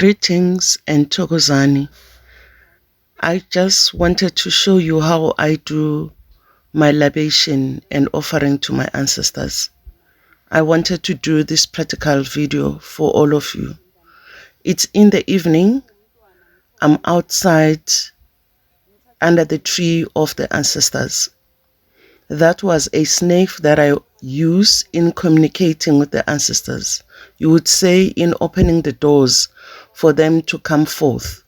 Greetings and Togozani. I just wanted to show you how I do my libation and offering to my ancestors. I wanted to do this practical video for all of you. It's in the evening. I'm outside under the tree of the ancestors. That was a snake that I use in communicating with the ancestors. You would say in opening the doors for them to come forth.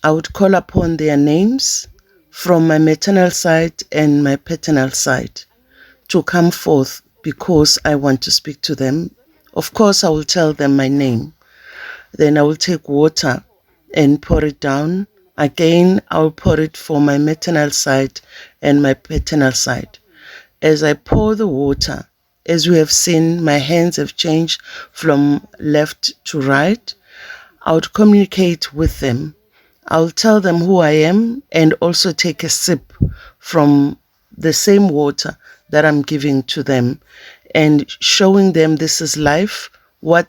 I would call upon their names from my maternal side and my paternal side to come forth because I want to speak to them. Of course, I will tell them my name. Then I will take water and pour it down. Again, I will pour it for my maternal side and my paternal side. As I pour the water, as we have seen, my hands have changed from left to right. I would communicate with them. I'll tell them who I am and also take a sip from the same water that I'm giving to them and showing them this is life, what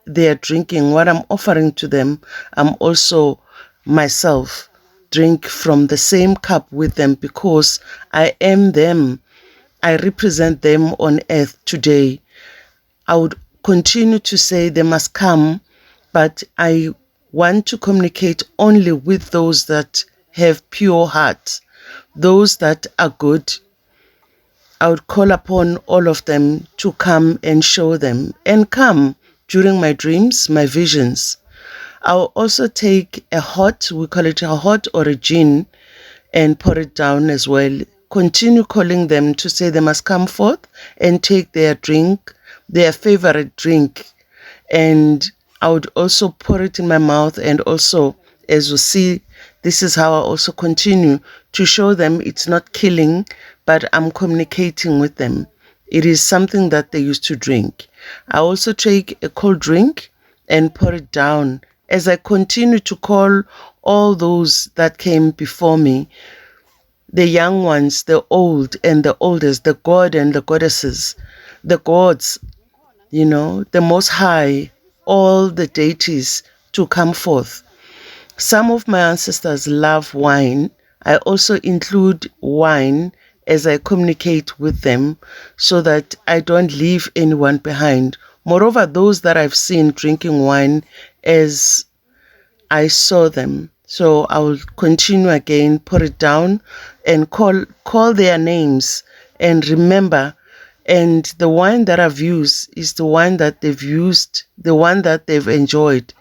they are drinking, what I'm offering to them. I'm also myself drink from the same cup with them because I am them. I represent them on earth today. I would continue to say they must come, but I want to communicate only with those that have pure hearts, those that are good. I would call upon all of them to come and show them and come during my dreams, my visions. I'll also take a hot, we call it a hot or a gin, and pour it down as well. Continue calling them to say they must come forth and take their drink, their favorite drink. And I would also pour it in my mouth, and also, as you see, this is how I also continue to show them it's not killing, but I'm communicating with them. It is something that they used to drink. I also take a cold drink and pour it down as I continue to call all those that came before me, the young ones, the old and the oldest, the god and the goddesses, the gods, the Most High, all the deities to come forth. Some of my ancestors love wine. I also include wine as I communicate with them so that I don't leave anyone behind. Moreover, those that I've seen drinking wine as I saw them. So I will continue again, put it down and call their names and remember. And the wine that I've used is the wine that they've used, the one that they've enjoyed.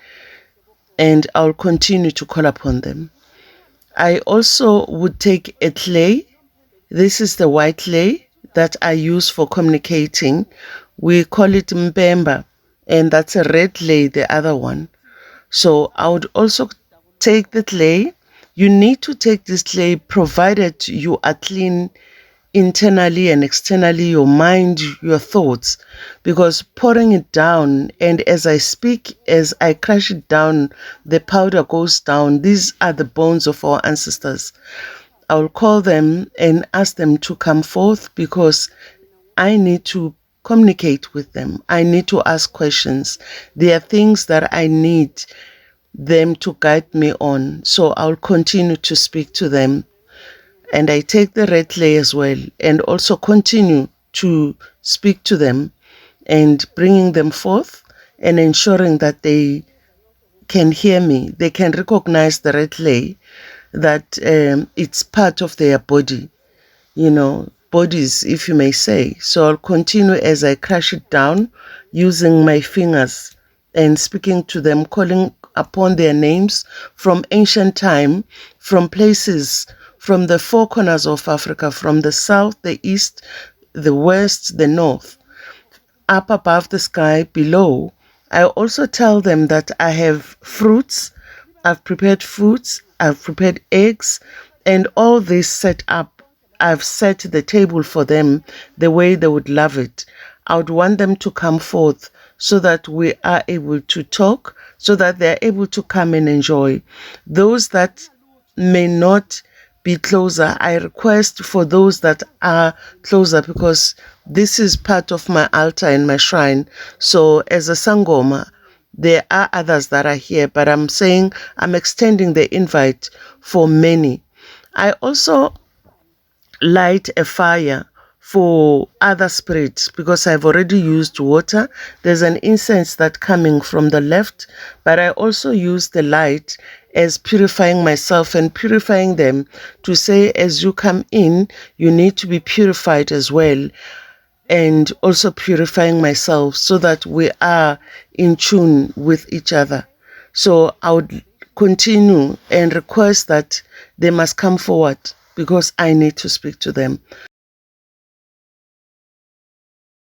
And I'll continue to call upon them. I also would take a clay. This is the white clay that I use for communicating. We call it Mbemba, and that's a red clay, the other one. So I would also take the clay. You need to take this clay provided you are clean internally and externally, your mind, your thoughts, because pouring it down, and as I speak, as I crush it down, the powder goes down. These are the bones of our ancestors. I will call them and ask them to come forth because I need to communicate with them. I need to ask questions. There are things that I need them to guide me on. So I'll continue to speak to them. And I take the red clay as well and also continue to speak to them and bringing them forth and ensuring that they can hear me. They can recognize the red clay, that it's part of their body, bodies, if you may say. So I'll continue as I crush it down using my fingers and speaking to them, calling upon their names from ancient time, from places, from the four corners of Africa, from the south, the east, the west, the north, up above the sky, below. I also tell them that I have fruits, I've prepared fruits, I've prepared eggs, and all this set up. I've set the table for them the way they would love it. I would want them to come forth so that we are able to talk, so that they're able to come and enjoy. Those that may not be closer, I request for those that are closer, because this is part of my altar and my shrine. So as a Sangoma, There are others that are here, but I'm saying I'm extending the invite for many. I also light a fire for other spirits because I've already used water. There's an incense that's coming from the left, but I also use the light as purifying myself and purifying them, to say as you come in, you need to be purified as well, and also purifying myself so that we are in tune with each other. So I would continue and request that they must come forward because I need to speak to them.